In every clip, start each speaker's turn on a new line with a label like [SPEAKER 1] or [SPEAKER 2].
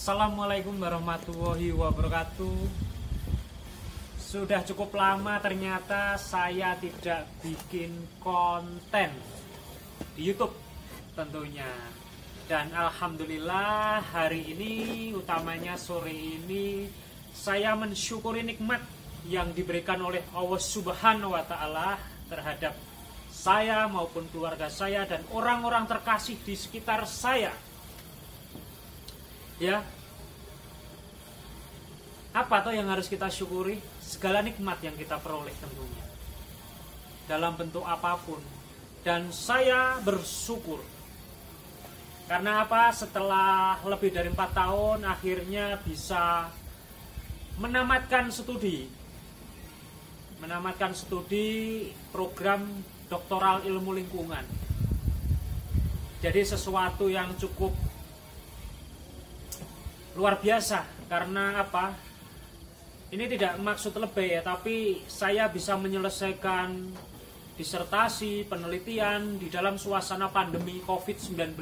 [SPEAKER 1] Assalamualaikum warahmatullahi wabarakatuh. Sudah cukup lama ternyata saya tidak bikin konten di YouTube tentunya. Dan alhamdulillah hari ini, utamanya sore ini, saya mensyukuri nikmat yang diberikan oleh Allah Subhanahu wa Ta'ala terhadap saya maupun keluarga saya dan orang-orang terkasih di sekitar saya. Ya, apa tuh yang harus kita syukuri? Segala nikmat yang kita peroleh tentunya dalam bentuk apapun. Dan saya bersyukur karena apa? Setelah lebih dari 4 tahun akhirnya bisa menamatkan studi program doktoral ilmu lingkungan. Jadi sesuatu yang cukup luar biasa. Karena apa? Ini tidak maksud lebih ya, tapi saya bisa menyelesaikan disertasi, penelitian di dalam suasana pandemi COVID-19.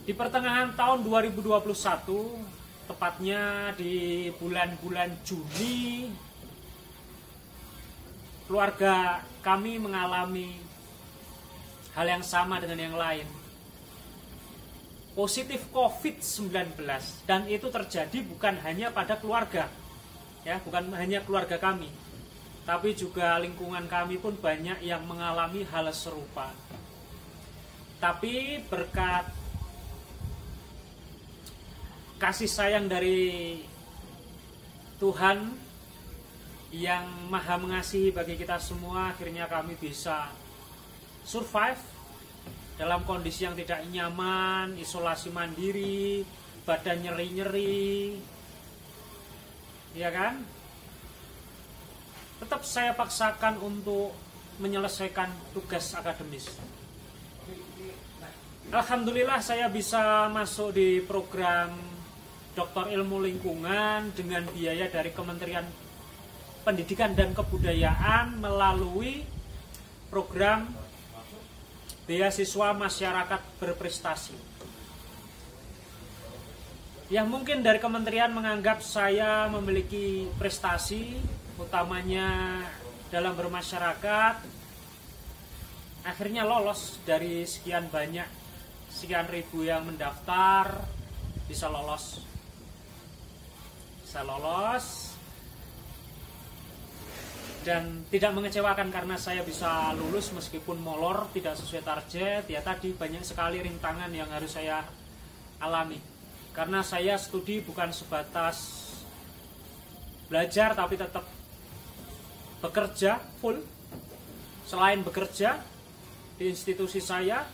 [SPEAKER 1] Di pertengahan tahun 2021, tepatnya di bulan-bulan Juni, keluarga kami mengalami hal yang sama dengan yang lain. Positif COVID-19, dan itu terjadi bukan hanya pada keluarga, ya, bukan hanya keluarga kami, tapi juga lingkungan kami pun banyak yang mengalami hal serupa. Tapi berkat kasih sayang dari Tuhan yang maha mengasihi bagi kita semua, akhirnya kami bisa survive dalam kondisi yang tidak nyaman, isolasi mandiri, badan nyeri-nyeri, ya kan? Tetap saya paksakan untuk menyelesaikan tugas akademis. Alhamdulillah saya bisa masuk di program Doktor Ilmu Lingkungan dengan biaya dari Kementerian Pendidikan dan Kebudayaan melalui program Beasiswa Masyarakat Berprestasi. Yang mungkin dari kementerian menganggap saya memiliki prestasi, utamanya dalam bermasyarakat, akhirnya lolos dari sekian ribu yang mendaftar, bisa lolos. Dan tidak mengecewakan karena saya bisa lulus meskipun molor, tidak sesuai target. Ya tadi banyak sekali rintangan yang harus saya alami. Karena saya studi bukan sebatas belajar, tapi tetap bekerja full. Selain bekerja di institusi saya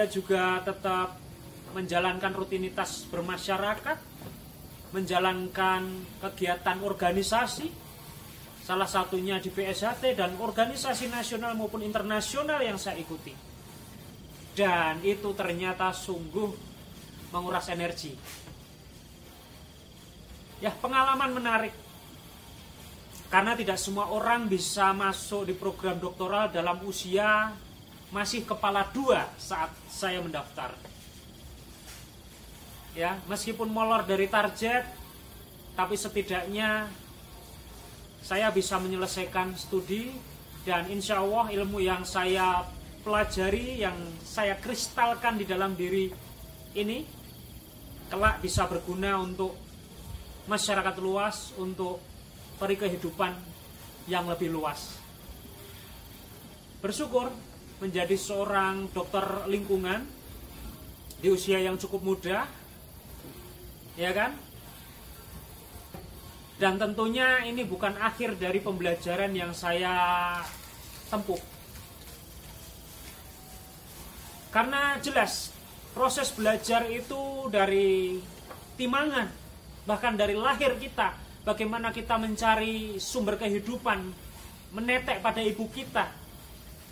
[SPEAKER 1] juga tetap menjalankan rutinitas bermasyarakat, menjalankan kegiatan organisasi, salah satunya di PSHT dan organisasi nasional maupun internasional yang saya ikuti. Dan itu ternyata sungguh menguras energi. Ya, pengalaman menarik. Karena tidak semua orang bisa masuk di program doktoral dalam usia masih kepala 2 saat saya mendaftar. Ya, meskipun molor dari target, tapi setidaknya saya bisa menyelesaikan studi, dan insya Allah ilmu yang saya pelajari, yang saya kristalkan di dalam diri ini, kelak bisa berguna untuk masyarakat luas, untuk peri kehidupan yang lebih luas. Bersyukur menjadi seorang dokter lingkungan di usia yang cukup muda, ya kan? Dan tentunya ini bukan akhir dari pembelajaran yang saya tempuh. Karena jelas proses belajar itu dari timangan, bahkan dari lahir kita. Bagaimana kita mencari sumber kehidupan, menetek pada ibu kita,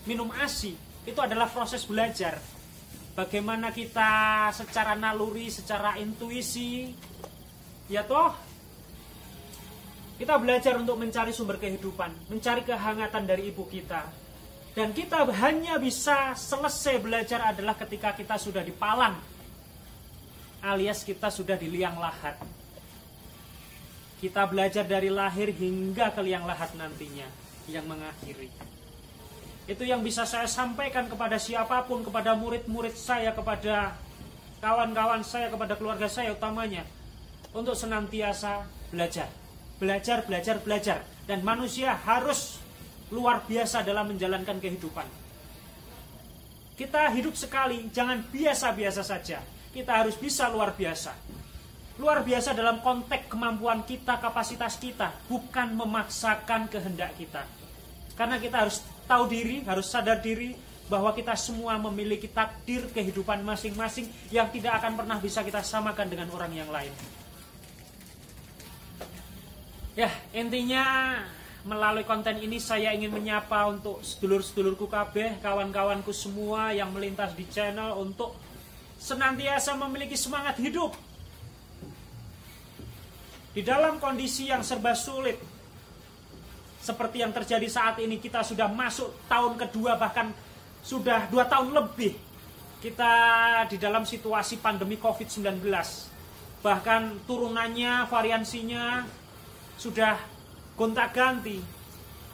[SPEAKER 1] minum ASI, itu adalah proses belajar. Bagaimana kita secara naluri, secara intuisi, ya toh, kita belajar untuk mencari sumber kehidupan, mencari kehangatan dari ibu kita. Dan kita hanya bisa selesai belajar adalah ketika kita sudah dipalang alias kita sudah di liang lahat. Kita belajar dari lahir hingga ke liang lahat nantinya yang mengakhiri. Itu yang bisa saya sampaikan kepada siapapun, kepada murid-murid saya, kepada kawan-kawan saya, kepada keluarga saya utamanya, untuk senantiasa belajar. Belajar, belajar, belajar. Dan manusia harus luar biasa dalam menjalankan kehidupan. Kita hidup sekali, jangan biasa-biasa saja. Kita harus bisa luar biasa. Luar biasa dalam konteks kemampuan kita, kapasitas kita, bukan memaksakan kehendak kita. Karena kita harus tahu diri, harus sadar diri bahwa kita semua memiliki takdir kehidupan masing-masing yang tidak akan pernah bisa kita samakan dengan orang yang lain. Ya, intinya melalui konten ini saya ingin menyapa untuk sedulur-sedulurku kabeh, kawan-kawanku semua yang melintas di channel untuk senantiasa memiliki semangat hidup. Di dalam kondisi yang serba sulit, seperti yang terjadi saat ini, kita sudah masuk tahun kedua, bahkan sudah 2 tahun lebih kita di dalam situasi pandemi COVID-19. Bahkan turunannya, variansinya sudah gonta-ganti.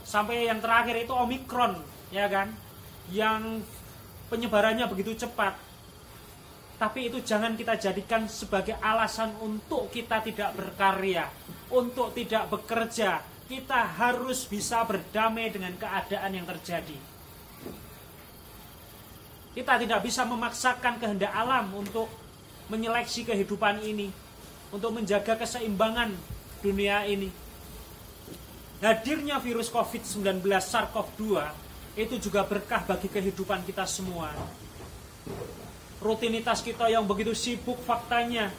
[SPEAKER 1] Sampai yang terakhir itu Omikron, ya kan? Yang penyebarannya begitu cepat. Tapi itu jangan kita jadikan sebagai alasan untuk kita tidak berkarya, untuk tidak bekerja. Kita harus bisa berdamai dengan keadaan yang terjadi. Kita tidak bisa memaksakan kehendak alam untuk menyeleksi kehidupan ini, untuk menjaga keseimbangan dunia ini. Hadirnya virus COVID-19 SARS-CoV-2 itu juga berkah bagi kehidupan kita semua. Rutinitas kita yang begitu sibuk faktanya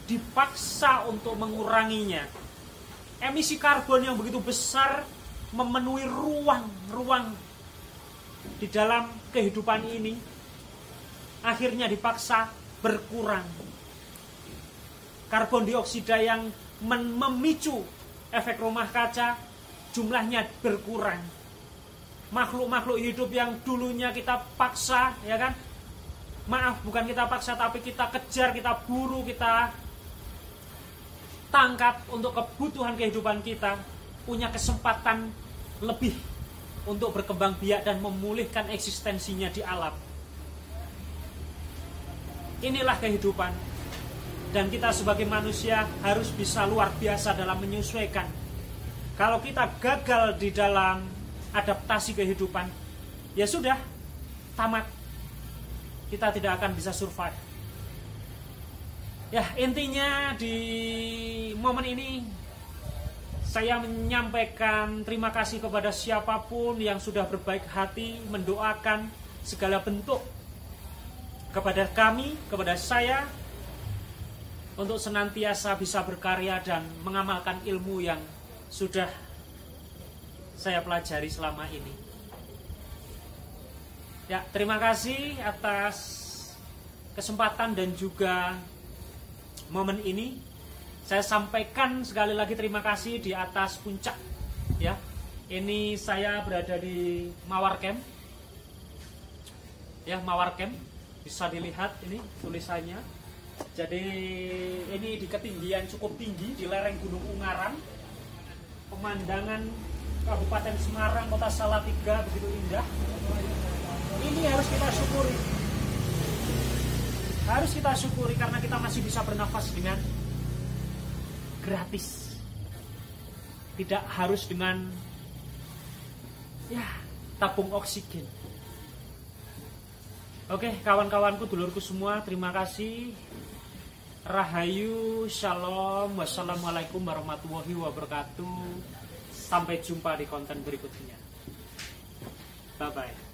[SPEAKER 1] dipaksa untuk menguranginya. Emisi karbon yang begitu besar memenuhi ruang di dalam kehidupan ini akhirnya dipaksa berkurang. Karbon dioksida yang memicu efek rumah kaca jumlahnya berkurang. Makhluk-makhluk hidup yang dulunya kita paksa, ya kan? Maaf, bukan kita paksa, tapi kita kejar, kita buru, kita tangkap untuk kebutuhan kehidupan kita, punya kesempatan lebih untuk berkembang biak dan memulihkan eksistensinya di alam. Inilah kehidupan. Dan kita sebagai manusia harus bisa luar biasa dalam menyesuaikan. Kalau kita gagal di dalam adaptasi kehidupan, ya sudah, tamat. Kita tidak akan bisa survive. Ya, intinya di momen ini saya menyampaikan terima kasih kepada siapapun yang sudah berbaik hati mendoakan segala bentuk kepada kami, kepada saya, untuk senantiasa bisa berkarya dan mengamalkan ilmu yang sudah saya pelajari selama ini. Ya, terima kasih atas kesempatan dan juga momen ini. Saya sampaikan sekali lagi terima kasih di atas puncak. Ya, ini saya berada di Mawar Camp. Ya, Mawar Camp. Bisa dilihat ini tulisannya. Jadi ini di ketinggian cukup tinggi di lereng Gunung Ungaran. Pemandangan Kabupaten Semarang, Kota Salatiga begitu indah. Ini harus kita syukuri. Harus kita syukuri karena kita masih bisa bernafas dengan gratis. Tidak harus dengan tabung oksigen. Oke, kawan-kawanku, dulurku semua, terima kasih. Rahayu, shalom, wassalamualaikum warahmatullahi wabarakatuh. Sampai jumpa di konten berikutnya. Bye-bye.